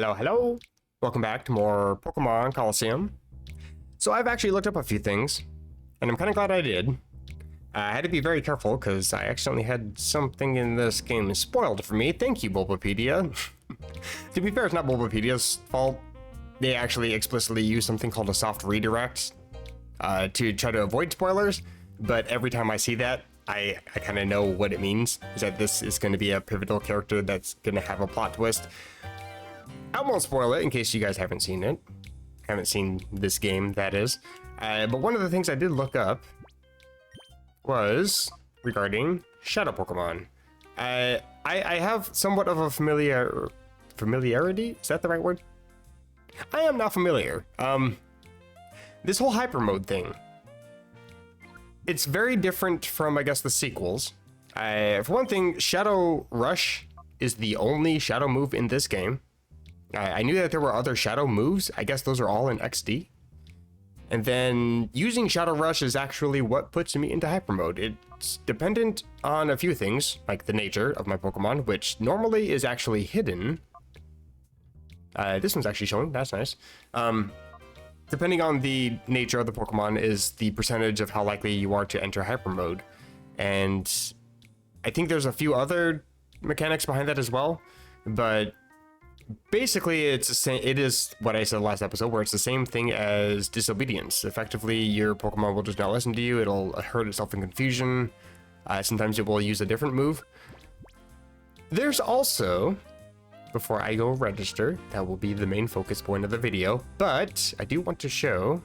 Hello, hello. Welcome back to more Pokemon Colosseum. So I've actually looked up a few things, and I'm kind of glad I did. I had to be very careful because I accidentally had something in this game spoiled for me. Thank you, Bulbapedia. To be fair, it's not Bulbapedia's fault. They actually explicitly use something called a soft redirect to try to avoid spoilers, but every time I see that, I kind of know what it means, is that this is going to be a pivotal character that's going to have a plot twist. I won't spoil it in case you guys haven't seen it. Haven't seen this game, that is. But one of the things I did look up was regarding Shadow Pokemon. I have somewhat of a familiarity? Is that the right word? I am not familiar. This whole hyper mode thing. It's very different from, I guess, the sequels. For one thing, Shadow Rush is the only Shadow move in this game. I knew that there were other Shadow moves. I guess those are all in XD. And then using Shadow Rush is actually what puts me into hyper mode. It's dependent on a few things, like the nature of my Pokemon, which normally is actually hidden. This one's actually showing, that's nice. Depending on the nature of the Pokemon is the percentage of how likely you are to enter hyper mode. And I think there's a few other mechanics behind that as well, but basically it's the same. It is what I said last episode, where it's the same thing as disobedience. Effectively, your Pokemon will just not listen to you. It'll hurt itself in confusion. Sometimes it will use a different move. There's also, before I go register, that will be the main focus point of the video, but I do want to show,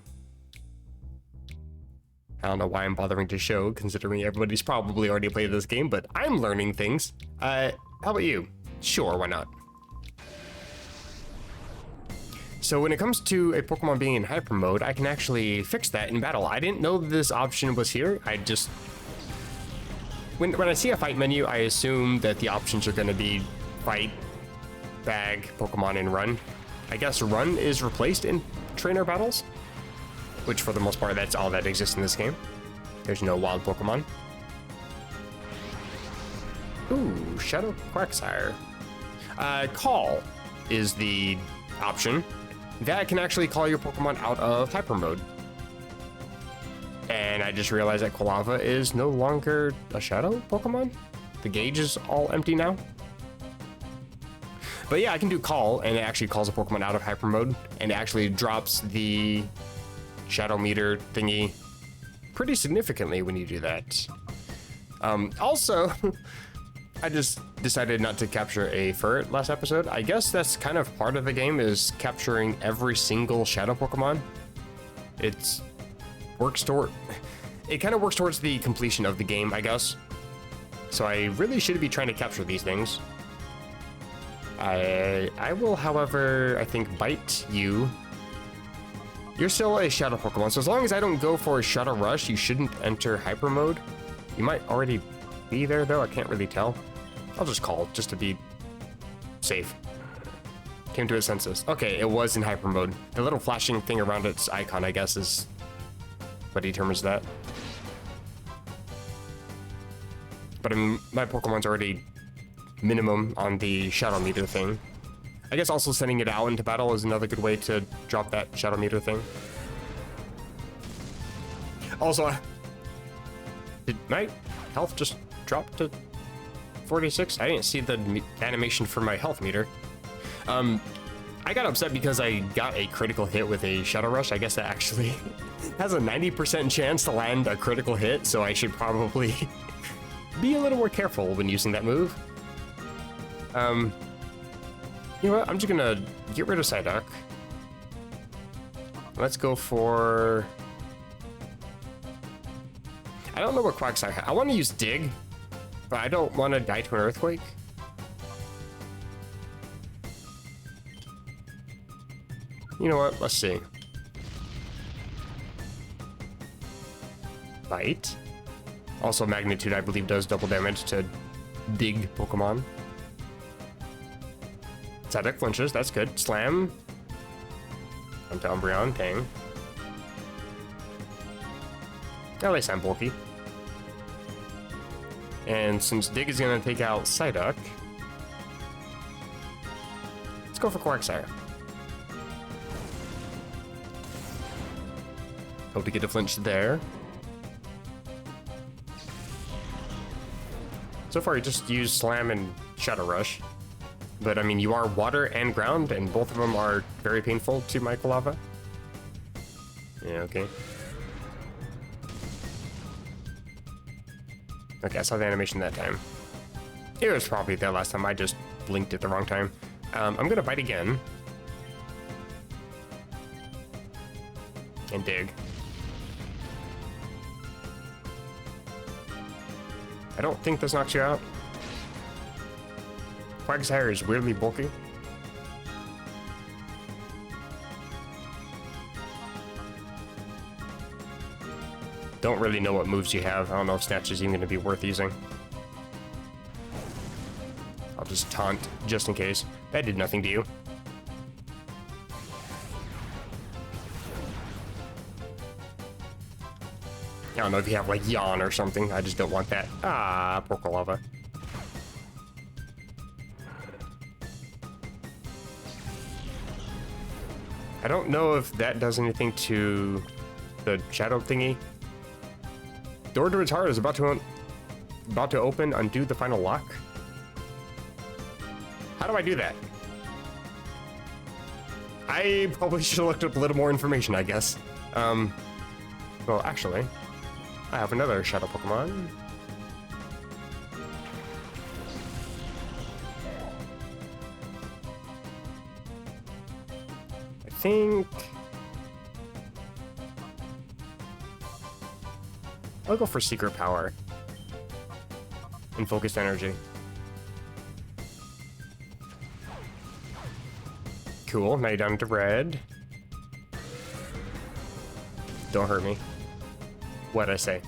I don't know why I'm bothering to show, considering everybody's probably already played this game, but I'm learning things. How about you? Sure, why not? So when it comes to a Pokemon being in hyper mode, I can actually fix that in battle. I didn't know this option was here. I just, when I see a fight menu, I assume that the options are going to be fight, bag, Pokemon, and run. I guess run is replaced in trainer battles, which for the most part, that's all that exists in this game. There's no wild Pokemon. Ooh, Shadow Quagsire. Call is the option. That can actually call your Pokemon out of hyper mode. And I just realized that Quilava is no longer a Shadow Pokemon. The gauge is all empty now. But yeah, I can do call, and it actually calls a Pokemon out of hyper mode, and it actually drops the shadow meter thingy pretty significantly when you do that. Also, I just decided not to capture a ferret last episode. I guess that's kind of part of the game, is capturing every single shadow Pokemon. It kind of works towards the completion of the game, I guess. So I really should be trying to capture these things. I will, however, I think bite you. You're still a Shadow Pokemon, so as long as I don't go for a Shadow Rush, you shouldn't enter hyper mode. You might already be there, though. I can't really tell. I'll just call, just to be safe. Came to its senses. Okay, it was in hyper mode. The little flashing thing around its icon, I guess, is what determines that. But my Pokemon's already minimum on the shadow meter thing. I guess also sending it out into battle is another good way to drop that shadow meter thing. Also, did my health just drop to 46? I didn't see the animation for my health meter. I got upset because I got a critical hit with a Shadow Rush. I guess that actually has a 90% chance to land a critical hit, so I should probably be a little more careful when using that move. You know what? I'm just gonna get rid of Psyduck. Let's go for, I don't know what Quagsire has. I want to use Dig, but I don't want to die to an Earthquake. You know what? Let's see. Bite. Also, Magnitude, I believe, does double damage to Dig Pokemon. Psyduck flinches, that's good. Slam. Onto Umbreon, dang. At least I'm bulky. And since Dig is gonna take out Psyduck, go for Quagsire. Hope to get a flinch there. So far, you just use Slam and Shadow Rush. But, I mean, you are water and ground, and both of them are very painful to my Colava. Yeah, okay. Okay, I saw the animation that time. It was probably there last time. I just blinked at the wrong time. I'm going to bite again. And dig. I don't think this knocks you out. Quagsire is weirdly bulky. Don't really know what moves you have. I don't know if Snatch is even going to be worth using. I'll just taunt, just in case. That did nothing to you. I don't know if you have, like, Yawn or something. I just don't want that. Ah, poor Colava. I don't know if that does anything to the shadow thingy. Door to its heart is about to open. Undo the final lock. How do I do that? I probably should have looked up a little more information, I guess. Well, actually, I have another shadow Pokemon. I think I'll go for Secret Power and Focused Energy. Cool, now you're down to red. Don't hurt me. What'd I say?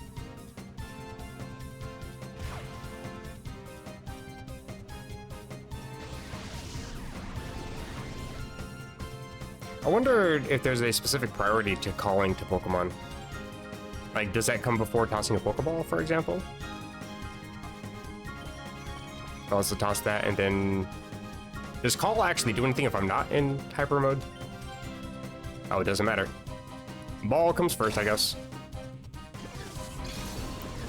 I wonder if there's a specific priority to calling to Pokemon. Like, does that come before tossing a Pokeball, for example? I'll also toss that, and then... Does call actually do anything if I'm not in hyper mode? Oh, it doesn't matter. Ball comes first, I guess.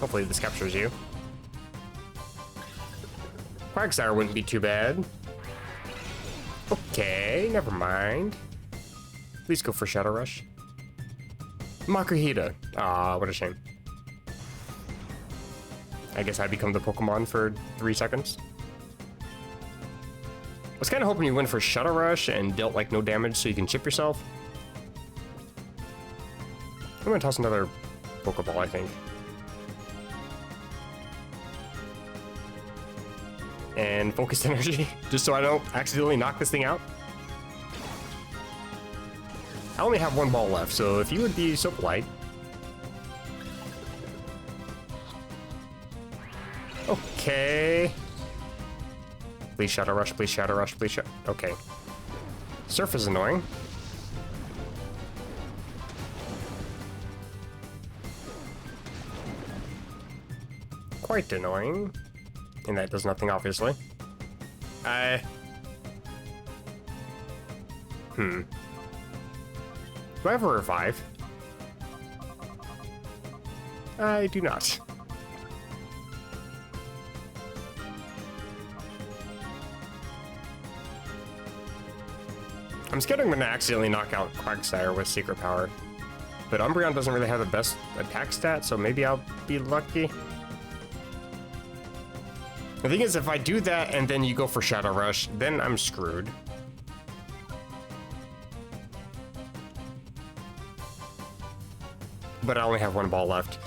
Hopefully this captures you. Quagsire wouldn't be too bad. Okay, never mind. Please go for Shadow Rush. Makuhita. Ah, what a shame. I guess I become the Pokemon for 3 seconds. I was kind of hoping you went for Shadow Rush and dealt like no damage so you can chip yourself. I'm gonna toss another Pokeball, I think. And Focused Energy, just so I don't accidentally knock this thing out. I only have 1 ball left, so if you would be so polite. Okay. Please Shadow Rush, please Shadow Rush, please Shadow... Okay. Surf is annoying. Quite annoying. And that does nothing, obviously. Do I have a revive? I do not. I'm scared I'm gonna accidentally knock out Quagsire with Secret Power. But Umbreon doesn't really have the best attack stat, so maybe I'll be lucky. The thing is, if I do that and then you go for Shadow Rush, then I'm screwed. But I only have 1 ball left.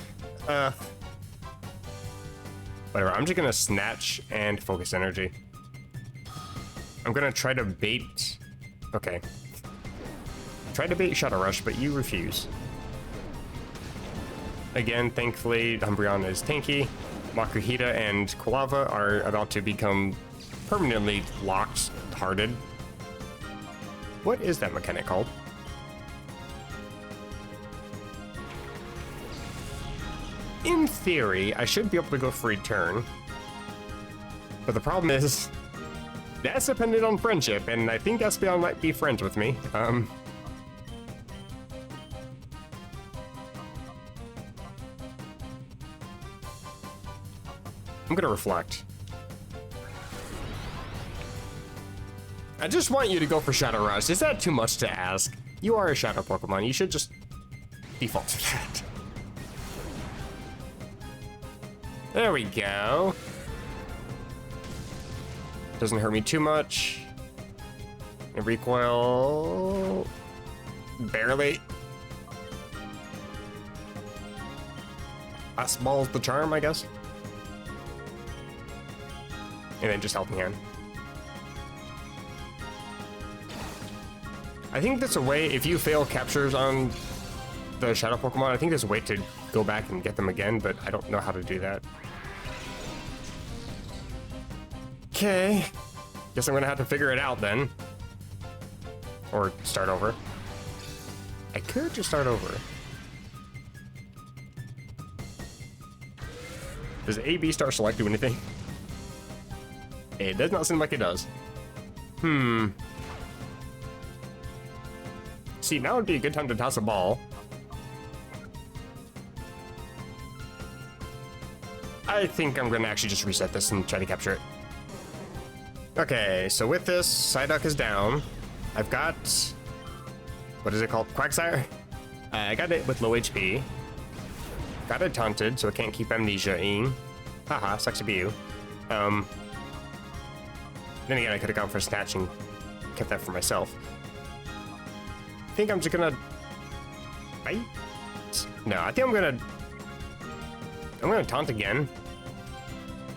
Whatever, I'm just gonna Snatch and Focus Energy. I'm gonna try to bait... Okay. Try to bait Shadow Rush, but you refuse. Again, thankfully, Umbreon is tanky. Makuhita and Colava are about to become permanently locked, hearted. What is that mechanic called? In theory, I should be able to go for Return. But the problem is, That's dependent on friendship, and I think Espeon might be friends with me. I'm gonna reflect. I just want you to go for Shadow Rush. Is that too much to ask? You are a Shadow Pokemon. You should just default to that. There we go. Doesn't hurt me too much. And recoil... barely. Ice Ball's the charm, I guess. And then just Helping Hand. I think that's a way, if you fail captures on the Shadow Pokemon, I think there's a way to go back and get them again, but I don't know how to do that. Okay. Guess I'm gonna have to figure it out then. Or start over. I could just start over. Does A-B Star Select do anything? It does not seem like it does. See, now would be a good time to toss a ball. I think I'm gonna actually just reset this and try to capture it. Okay, so with this, Psyduck is down. I've got... what is it called? Quagsire? I got it with low HP. Got it taunted, so it can't keep Amnesia-ing. Haha, sucks to be you. Then again, I could have gone for Snatch and kept that for myself. I think I'm just gonna... bite? No, I think I'm gonna taunt again.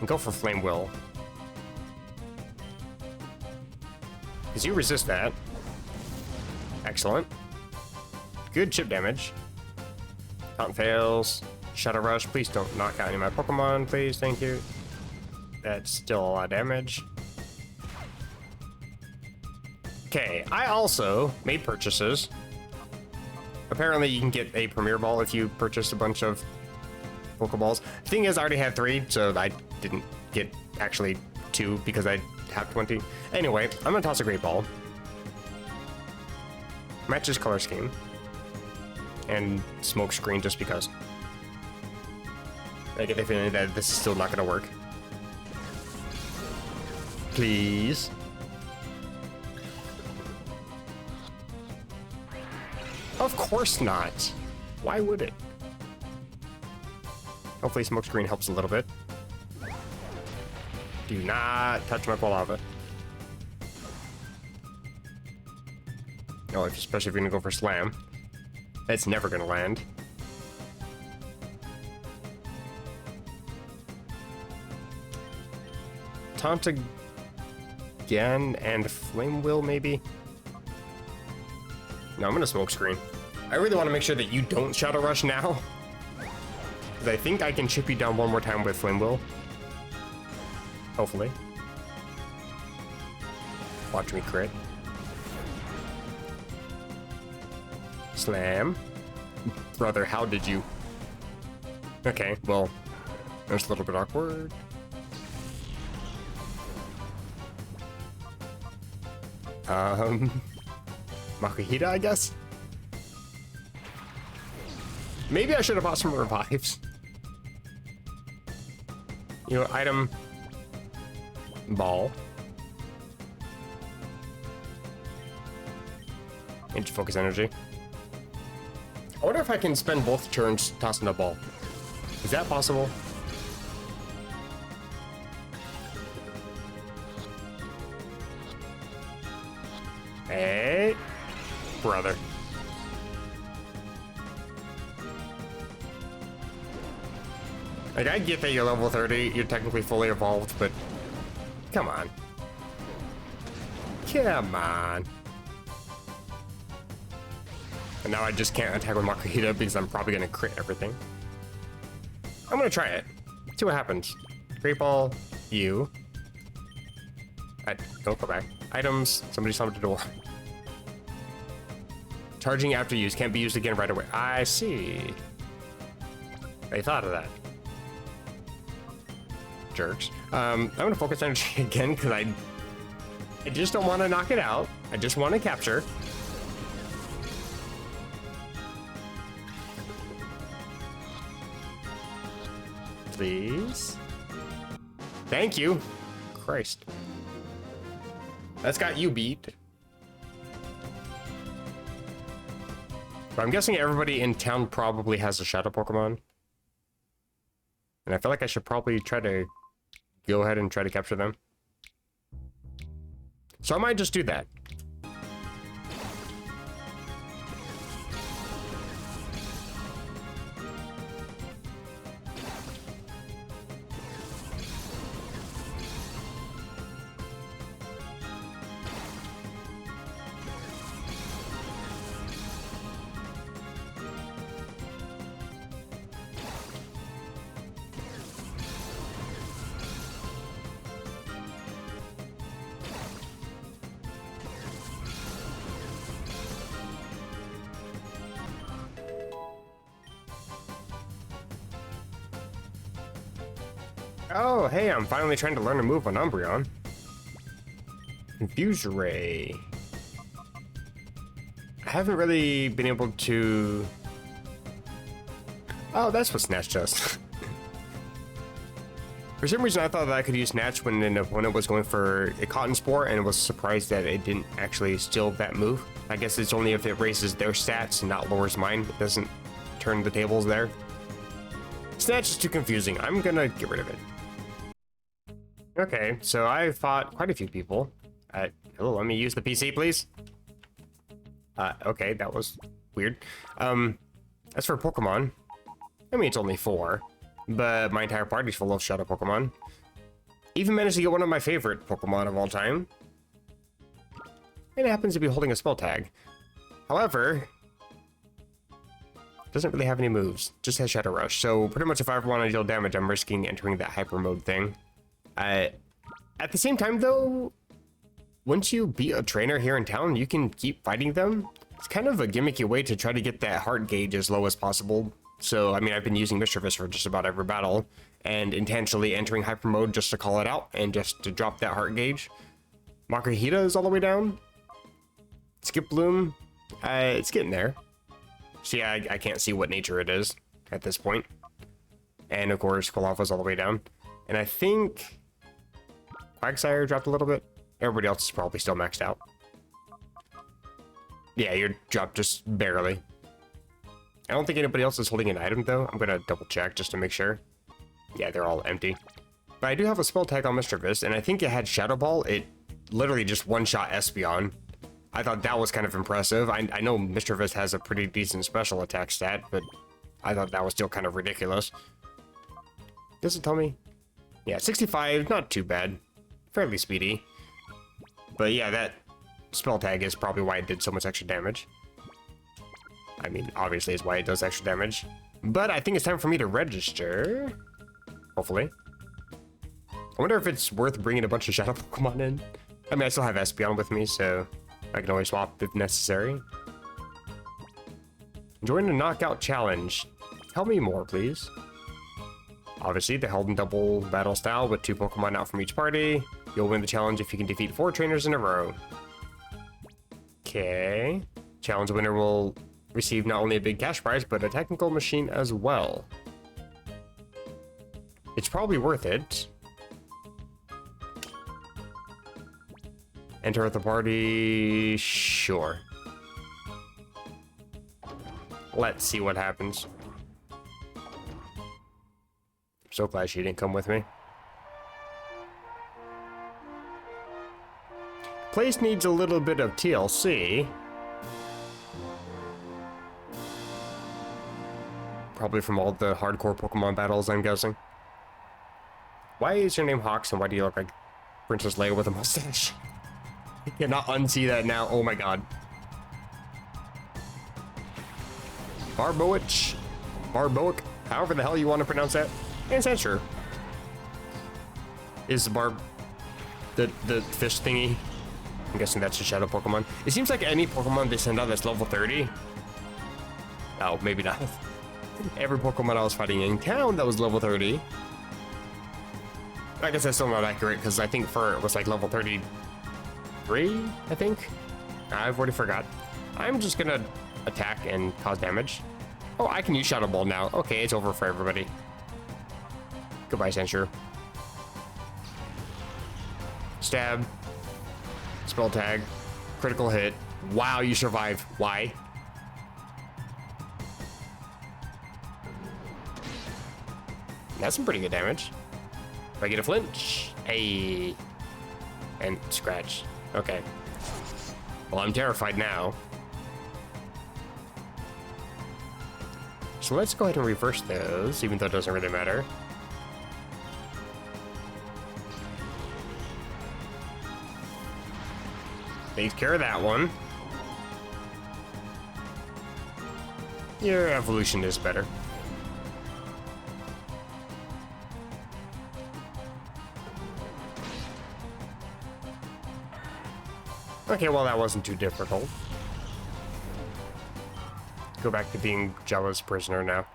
And go for Flame Will. Because you resist that. Excellent. Good chip damage. Taunt fails. Shadow Rush, please don't knock out any of my Pokemon, please, thank you. That's still a lot of damage. Okay, I also made purchases. Apparently you can get a Premier Ball if you purchase a bunch of Pokeballs. Thing is, I already had 3, so I didn't get actually 2 because I have 20. Anyway, I'm gonna toss a Great Ball. Matches color scheme. And Smoke Screen just because. I get the feeling that this is still not gonna work. Please. Of course not. Why would it? Hopefully Smoke Screen helps a little bit. Do not touch my Palava. Oh, especially if you're gonna go for Slam. It's never gonna land. Taunt again and Flame Will maybe? No, I'm gonna Smoke Screen. I really want to make sure that you don't Shadow Rush now. Because I think I can chip you down one more time with Flame Will. Hopefully. Watch me crit. Slam. Brother, how did you? Okay, well, that's a little bit awkward. Makuhita, I guess? Maybe I should have bought some revives. You know, item... ball. And focus energy. I wonder if I can spend both turns tossing a ball. Is that possible? Hey, brother. Like, I get that you're level 30, you're technically fully evolved, but come on. Come on. And now I just can't attack with Makuhita because I'm probably gonna crit everything. I'm gonna try it. See what happens. Great Ball, you. Don't go back. Items, somebody slammed the door. Charging after use, can't be used again right away. I see. They thought of that. Jerks. I'm gonna focus energy again because I I just don't want to knock it out. I just want to capture. Please. Thank you. Christ. That's got you beat. But I'm guessing everybody in town probably has a shadow Pokemon. And I feel like I should probably try to go ahead and try to capture them. So I might just do that. Oh, hey, I'm finally trying to learn a move on Umbreon. Confuse Ray. I haven't really been able to... Oh, that's what Snatch does. For some reason, I thought that I could use Snatch when an opponent was going for a Cotton Spore, and was surprised that it didn't actually steal that move. I guess it's only if it raises their stats and not lowers mine. It doesn't turn the tables there. Snatch is too confusing. I'm gonna get rid of it. Okay, so I fought quite a few people. Hello, let me use the PC, please. Okay, that was weird. As for Pokemon, I mean, it's only 4, but my entire party's full of Shadow Pokemon. Even managed to get one of my favorite Pokemon of all time. And it happens to be holding a spell tag. However, doesn't really have any moves, just has Shadow Rush. So pretty much if I ever want to deal damage, I'm risking entering that hyper mode thing. At the same time though, once you beat a trainer here in town, you can keep fighting them. It's kind of a gimmicky way to try to get that heart gauge as low as possible. So, I mean, I've been using Mischievous for just about every battle, and intentionally entering hyper mode just to call it out, and just to drop that heart gauge. Makuhita is all the way down. Skip Bloom, it's getting there. See, I can't see what nature it is at this point. And of course, Quilava's all the way down. And I think Quagsire dropped a little bit. Everybody else is probably still maxed out. Yeah, you're dropped just barely. I don't think anybody else is holding an item though. I'm gonna double check just to make sure. Yeah, they're all empty. But I do have a spell tag on Mischievous, and I think it had Shadow Ball. It literally just one-shot Espeon. I thought that was kind of impressive. I know Mischievous has a pretty decent special attack stat, but I thought that was still kind of ridiculous. Does it tell me? Yeah, 65, not too bad. Fairly speedy. But yeah, that spell tag is probably why it did so much extra damage. I mean, obviously is why it does extra damage. But I think it's time for me to register. Hopefully. I wonder if it's worth bringing a bunch of Shadow Pokemon in. I mean, I still have Espeon with me, so I can always swap if necessary. Join the Knockout Challenge. Tell me more, please. Obviously, the held in double battle style with 2 Pokemon out from each party. You'll win the challenge if you can defeat 4 trainers in a row. Okay. Challenge winner will receive not only a big cash prize, but a technical machine as well. It's probably worth it. Enter at the party, sure. Let's see what happens. I'm so glad she didn't come with me. Place needs a little bit of TLC. Probably from all the hardcore Pokemon battles, I'm guessing. Why is your name Hawks and why do you look like Princess Leia with a mustache? I cannot unsee that now. Oh my god. Barboic, however the hell you want to pronounce that. And censure. Is the fish thingy? I'm guessing that's a shadow Pokemon. It seems like any Pokemon they send out that's level 30. Oh, maybe not. Every Pokemon I was fighting in town that was level 30. I guess that's still not accurate because I think Fur was like level 30 3, I think. I've already forgot. I'm just gonna attack and cause damage. Oh, I can use Shadow Ball now. Okay, it's over for everybody. Goodbye, Censure. Stab. Spell tag. Critical hit. Wow, you survive. Why? That's some pretty good damage. If I get a flinch. Hey. And scratch. Okay. Well, I'm terrified now. So let's go ahead and reverse those, even though it doesn't really matter. Takes care of that one. Your evolution is better. Okay, well, that wasn't too difficult. Go back to being Jawa's prisoner now.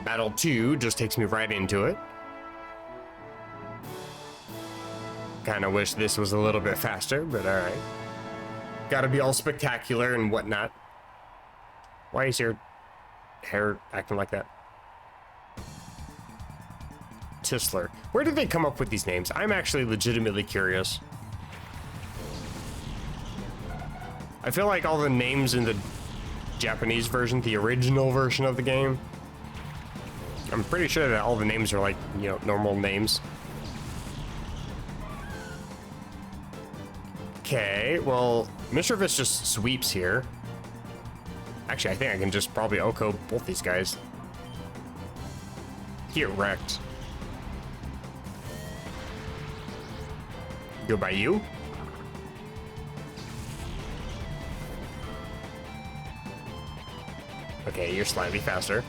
Battle 2 just takes me right into it. Kinda wish this was a little bit faster, but alright. Gotta be all spectacular and whatnot. Why is your hair acting like that? Tisler. Where did they come up with these names? I'm actually legitimately curious. I feel like all the names in the Japanese version, the original version of the game, I'm pretty sure that all the names are like, you know, normal names. Okay, well, Mischievous just sweeps here. Actually, I think I can just probably Oko both these guys. Get wrecked. Go by you. Okay, you're slightly faster.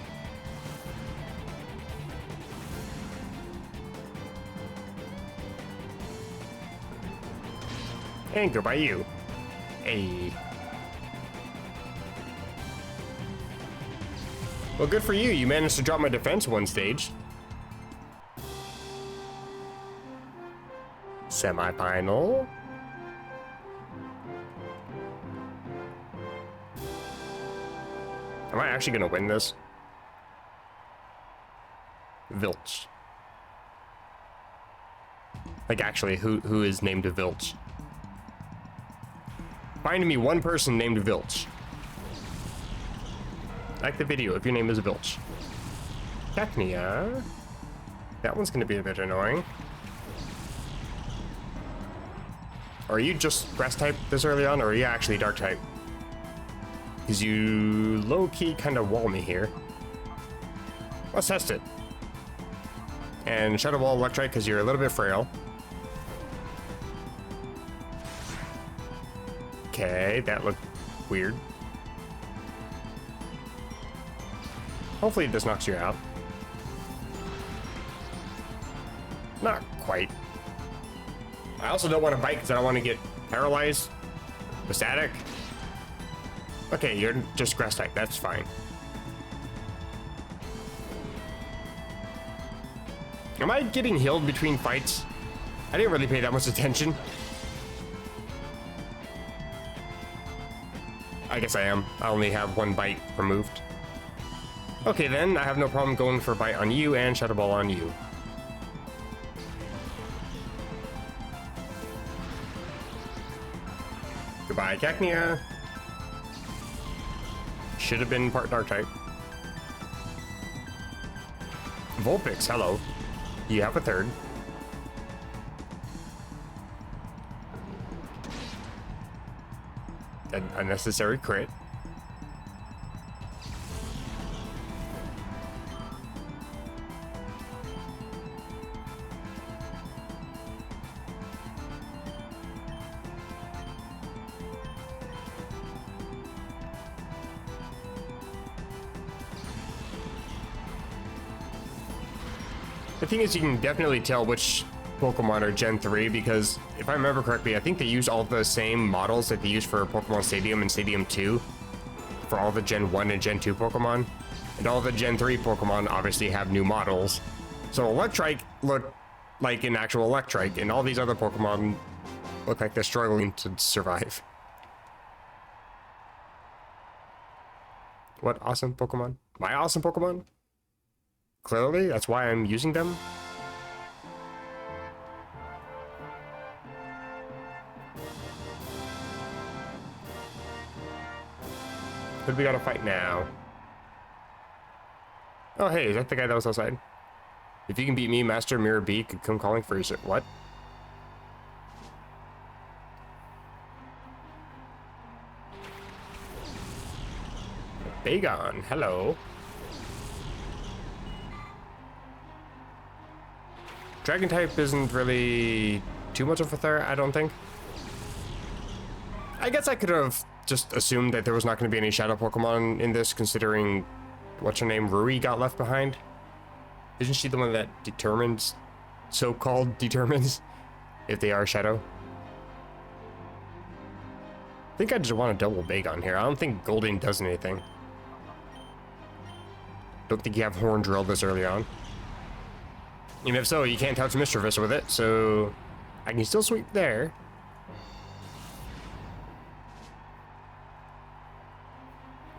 And go by you. Hey. Well, good for you. You managed to drop my defense one stage. Semi-final. Am I actually gonna win this? Vilch. Like, actually, who is named Vilch? Find me one person named Vilch. Like the video if your name is Vilch. Cacnea. That one's gonna be a bit annoying. Are you just grass type this early on, or are you actually dark type? Because you low-key kind of wall me here. Let's test it. And Shadow Ball Electrite because you're a little bit frail. Okay, that looked weird. Hopefully this knocks you out. Not quite. I also don't want to bite because I don't want to get paralyzed. The static. Okay, you're just grass type. That's fine. Am I getting healed between fights? I didn't really pay that much attention. I guess I am. I only have one bite removed. Okay, then I have no problem going for a bite on you and Shadow Ball on you. Goodbye, Cacnea. Should have been part dark type. Vulpix, hello. You have a third. An unnecessary crit. The thing is, you can definitely tell which Pokemon are Gen 3 because, if I remember correctly, I think they use all the same models that they use for Pokemon Stadium and Stadium 2 for all the Gen 1 and Gen 2 Pokemon. And all the Gen 3 Pokemon obviously have new models. So Electrike looked like an actual Electrike, and all these other Pokemon look like they're struggling to survive. What awesome Pokemon? My awesome Pokemon? Clearly, that's why I'm using them. Who do we gotta fight now? Oh, hey, is that the guy that was outside? If you can beat me, Master Mirror B could come calling for you. What? Bagon, hello. Dragon type isn't really too much of a threat, I don't think. I guess I could have just assumed that there was not going to be any shadow Pokemon in this, considering what's her name, Rui, got left behind. Isn't she the one that determines, so-called determines, if they are shadow? I think I just want to double Bagon here. I don't think Goldeen does anything. Don't think you have Horn Drill this early on. And if so, you can't touch Mischievous with it, so I can still sweep there.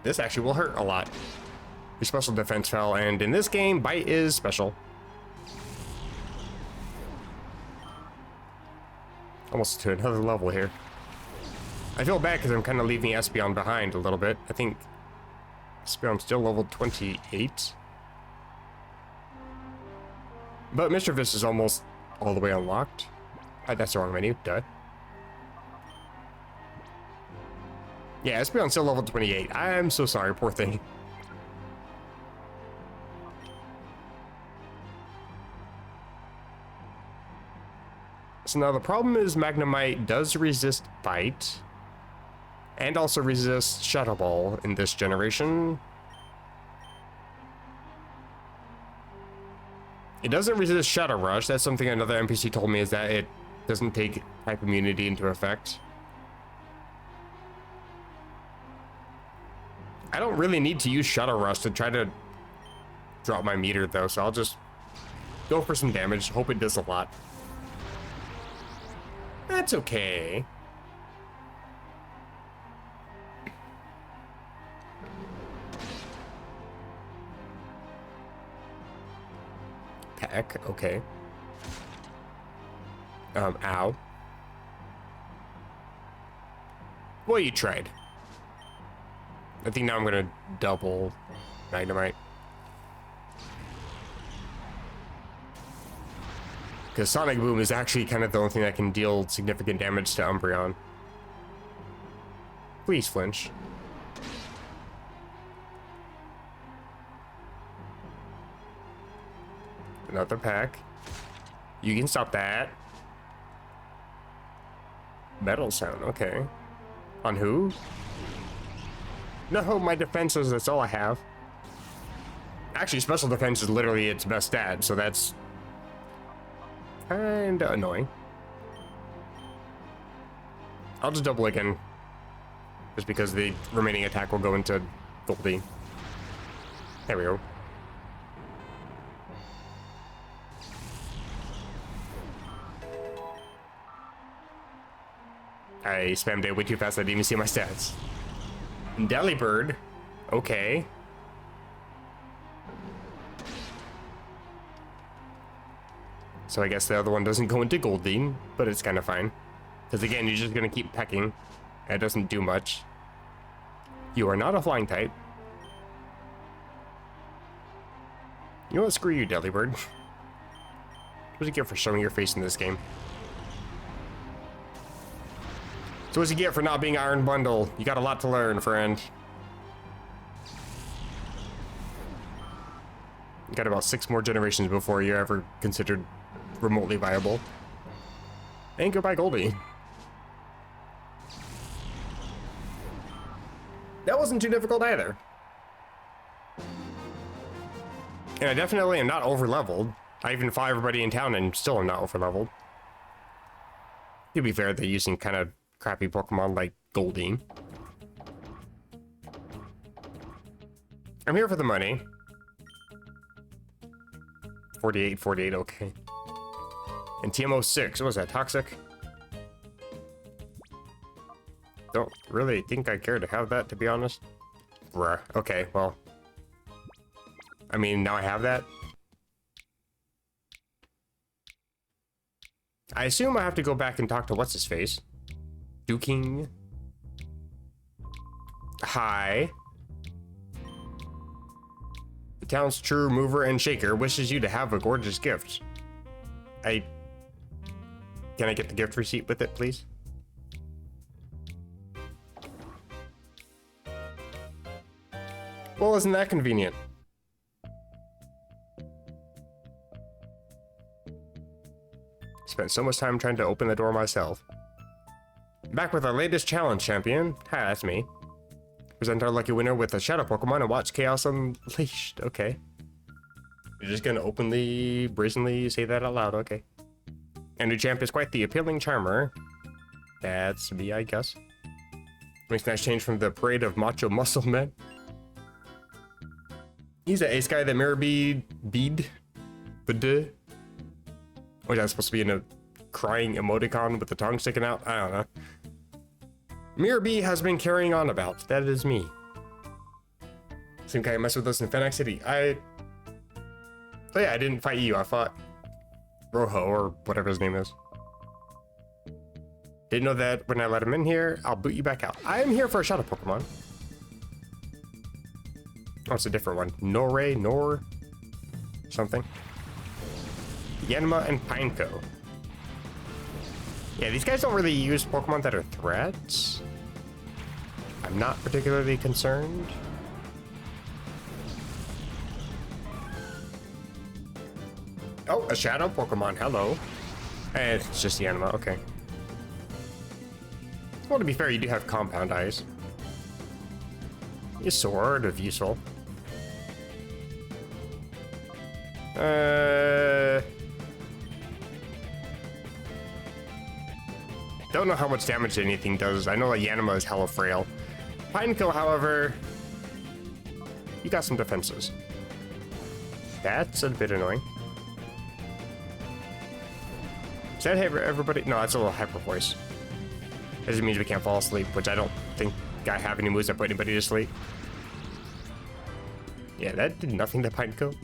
This actually will hurt a lot. Your special defense fell, and in this game, Bite is special. Almost to another level here. I feel bad because I'm kind of leaving Espeon behind a little bit. I think Espeon's still level 28. But Mischievous is almost all the way unlocked. That's the wrong menu, duh. Yeah, Espeon's still level 28. I'm so sorry, poor thing. So now the problem is Magnemite does resist Bite. And also resists Shadow Ball in this generation. It doesn't resist Shadow Rush. That's something another NPC told me, is that it doesn't take type immunity into effect. I don't really need to use Shadow Rush to try to drop my meter though, so I'll just go for some damage. Hope it does a lot. That's okay. Peck, okay. Ow. Well, you tried. I think now I'm gonna double Magnemite. Because Sonic Boom is actually kind of the only thing that can deal significant damage to Umbreon. Please flinch. Another pack. You can stop that. Metal sound, okay. On who? No, my defenses, that's all I have. Actually, special defense is literally its best stat, so that's kinda annoying. I'll just double again. Just because the remaining attack will go into Goldie. There we go. I spammed it way too fast, I didn't even see my stats. Delibird, okay. So I guess the other one doesn't go into Goldeen, but it's kind of fine. Because again, you're just going to keep pecking. And it doesn't do much. You are not a flying type. You know what? Screw you, Delibird. What do you get for showing your face in this game? So what's you get for not being Iron Bundle? You got a lot to learn, friend. You got about 6 more generations before you're ever considered remotely viable. And goodbye, Goldie. That wasn't too difficult either. And I definitely am not over-leveled. I even fought everybody in town and still am not over-leveled. To be fair, they're using kind of crappy Pokemon like Goldeen. I'm here for the money. 48, okay. And TMO6, what was that, Toxic? Don't really think I care to have that, to be honest. Bruh. Okay, well. I mean, now I have that. I assume I have to go back and talk to what's-his-face. Duking. Hi. The town's true mover and shaker wishes you to have a gorgeous gift. Can I get the gift receipt with it, please? Well, isn't that convenient? Spent so much time trying to open the door myself. Back with our latest challenge, champion. Hi, that's me. Present our lucky winner with a shadow Pokemon and watch Chaos Unleashed. Okay. You're just gonna openly, brazenly say that out loud. Okay. And new champ is quite the appealing charmer. That's me, I guess. Makes a nice change from the parade of macho muscle men. He's an ace guy that mirror bead. Oh, that's supposed to be in a crying emoticon with the tongue sticking out? I don't know. Mirror B has been carrying on about. That is me. Same guy who messed with us in Fennec City. Oh yeah, I didn't fight you. I fought Rojo or whatever his name is. Didn't know that when I let him in here, I'll boot you back out. I am here for a shadow Pokemon. Oh, it's a different one. Nor something. Yanma and Pineco. Yeah, these guys don't really use Pokemon that are threats. I'm not particularly concerned. Oh, a shadow Pokemon. Hello. It's just Yanma. Okay. Well, to be fair, you do have compound eyes. You're sort of useful. Don't know how much damage anything does. I know that Yanma is hella frail. Pineco, however, you got some defenses. That's a bit annoying. Is that everybody? No, that's a little hyper voice. That just means we can't fall asleep, which I don't think I have any moves that put anybody to sleep. Yeah, that did nothing to Pineco.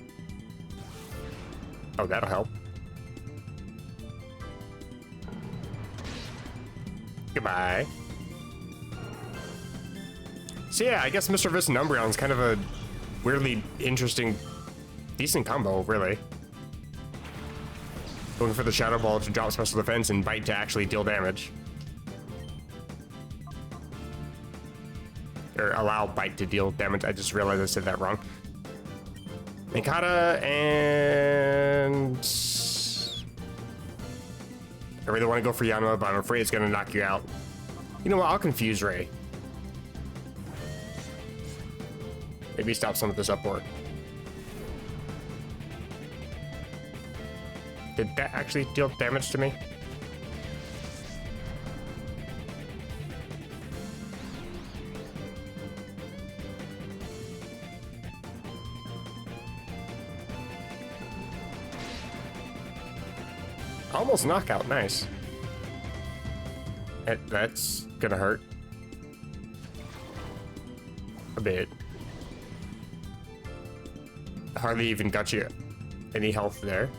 Oh, that'll help. Goodbye. So yeah, I guess Mr. Vis and Umbreon is kind of a weirdly interesting, decent combo, really. Going for the Shadow Ball to drop special defense and Bite to actually deal damage. Or allow Bite to deal damage. I just realized I said that wrong. Mikata and... I really want to go for Yanma, but I'm afraid it's going to knock you out. You know what? I'll confuse Ray. Maybe stop some of this upward. Did that actually deal damage to me? Almost knockout, nice. That's gonna hurt. A bit. Hardly even got you any health there.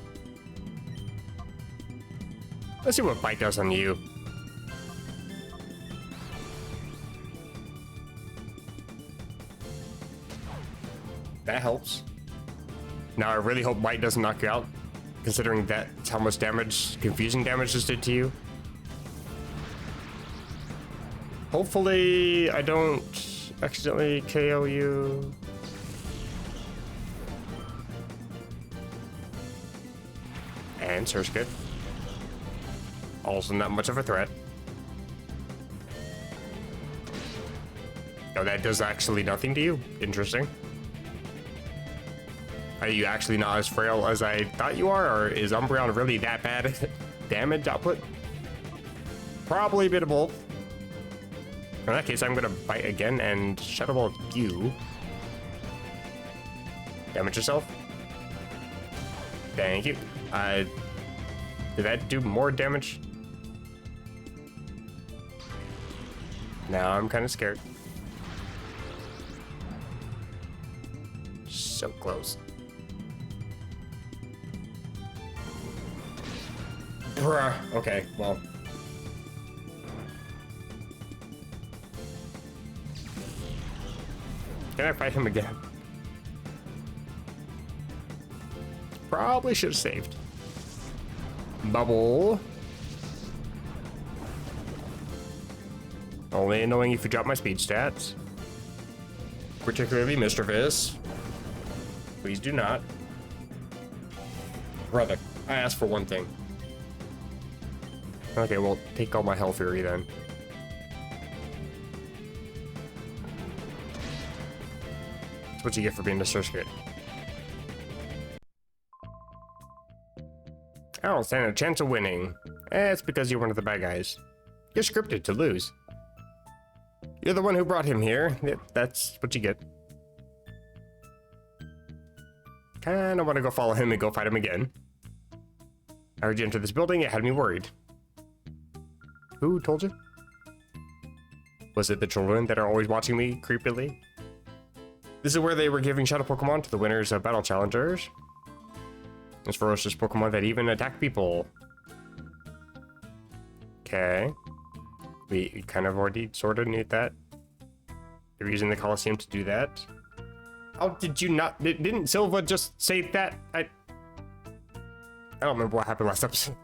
Let's see what Bite does on you. That helps. Now I really hope Bite doesn't knock you out, considering that's how much damage, confusing damage just did to you. Hopefully I don't accidentally KO you. And Surge good. Also not much of a threat. Oh, that does actually nothing to you. Interesting. Are you actually not as frail as I thought you are, or is Umbreon really that bad at damage output? Probably a bit of both. In that case, I'm gonna Bite again and Shadow Ball you. Damage yourself. Thank you. Did that do more damage? Now I'm kind of scared. So close. Bruh. Okay, well. Can I fight him again? Probably should have saved. Bubble. Only annoying if you drop my speed stats. Particularly mischievous. Please do not. Brother, I asked for one thing. Okay, well, take all my health fury then. That's what you get for being a search kid. I don't stand a chance of winning. It's because you're one of the bad guys. You're scripted to lose. You're the one who brought him here. That's what you get. Kinda want to go follow him and go fight him again. I heard you enter this building, it had me worried. Who told you? Was it the children that are always watching me creepily? This is where they were giving shadow Pokemon to the winners of battle challengers. It's ferocious Pokemon that even attack people. Okay. We kind of already sort of knew that. They're using the Colosseum to do that. Oh, did you not? Didn't Silva just say that? I don't remember what happened last episode.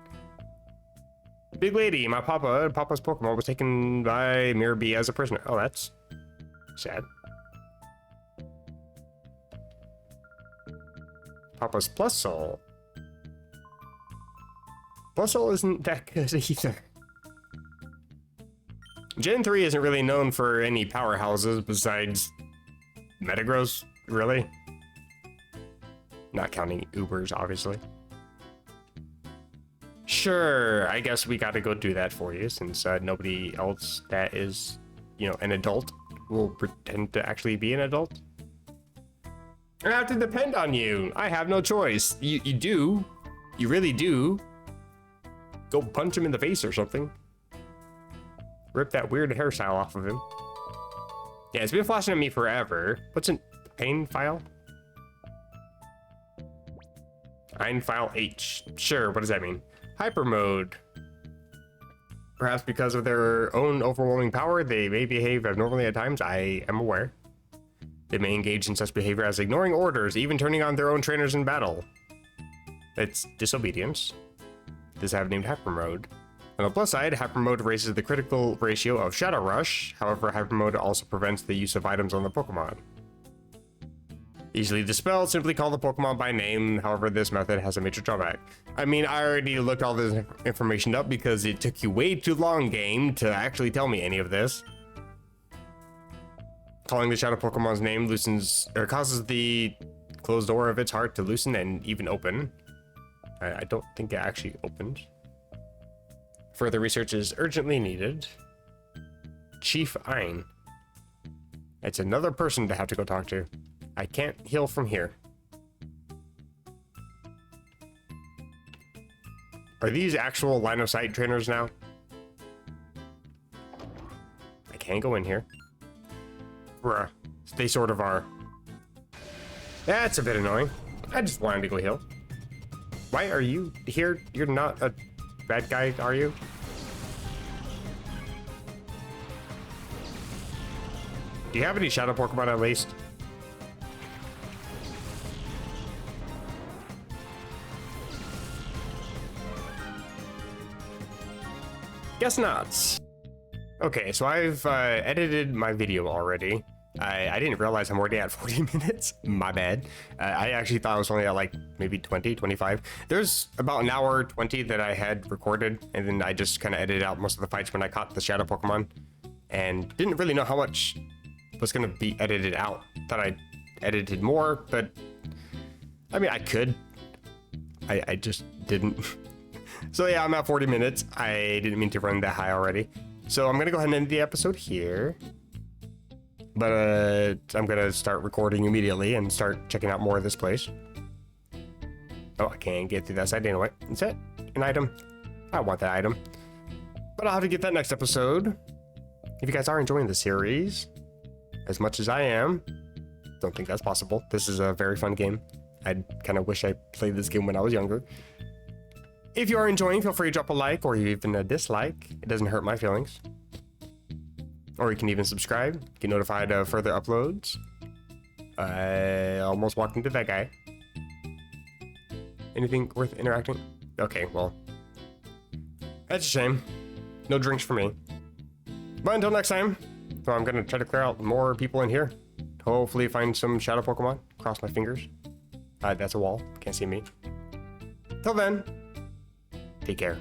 Big lady, my Papa's Pokemon was taken by Mirabee as a prisoner. Oh, that's sad. Papa's Plus Soul. Plus Soul isn't that good either. Gen 3 isn't really known for any powerhouses besides Metagross, really. Not counting Ubers, obviously. Sure, I guess we gotta go do that for you since nobody else that is, you know, an adult will pretend to actually be an adult. I have to depend on you. I have no choice. You do. You really do. Go punch him in the face or something. Rip that weird hairstyle off of him. Yeah, it's been flashing at me forever. What's a pain file? Ein file H. Sure, what does that mean? Hyper mode. Perhaps because of their own overwhelming power, they may behave abnormally at times. I am aware. They may engage in such behavior as ignoring orders, even turning on their own trainers in battle. It's disobedience. This I have named Hyper Mode. On the plus side, Hyper Mode raises the critical ratio of Shadow Rush. However, Hyper Mode also prevents the use of items on the Pokemon. Easily dispelled, simply call the Pokemon by name. However, this method has a major drawback. I mean, I already looked all this information up because it took you way too long, game, to actually tell me any of this. Calling the Shadow Pokemon's name loosens or causes the closed door of its heart to loosen and even open. I don't think it actually opened. Further research is urgently needed. Chief Ein. It's another person to have to go talk to. I can't heal from here. Are these actual line of sight trainers now? I can't go in here. Bruh. They sort of are. That's a bit annoying. I just wanted to go heal. Why are you here? You're not a bad guy, are you? Do you have any Shadow Pokemon at least? Guess not. Okay, so I've edited my video already. I didn't realize I'm already at 40 minutes. My bad. I actually thought I was only at like maybe 20, 25. There's about an hour 20 that I had recorded, and then I just kind of edited out most of the fights when I caught the Shadow Pokemon, and didn't really know how much was going to be edited out. Thought I edited more, but I mean, I could. I just didn't. So yeah, I'm at 40 minutes. I didn't mean to run that high already. So I'm going to go ahead and end the episode here. But I'm going to start recording immediately and start checking out more of this place. Oh, I can't get through that side anyway. Is that an item? I want that item. But I'll have to get that next episode. If you guys are enjoying the series as much as I am, don't think that's possible. This is a very fun game. I kind of wish I played this game when I was younger. If you are enjoying, feel free to drop a like or even a dislike. It doesn't hurt my feelings. Or you can even subscribe, get notified of further uploads. I almost walked into that guy. Anything worth interacting? Okay, well, that's a shame. No drinks for me. But until next time, so I'm gonna try to clear out more people in here. Hopefully find some shadow Pokemon. Cross my fingers. That's a wall. Can't see me. Till then, take care.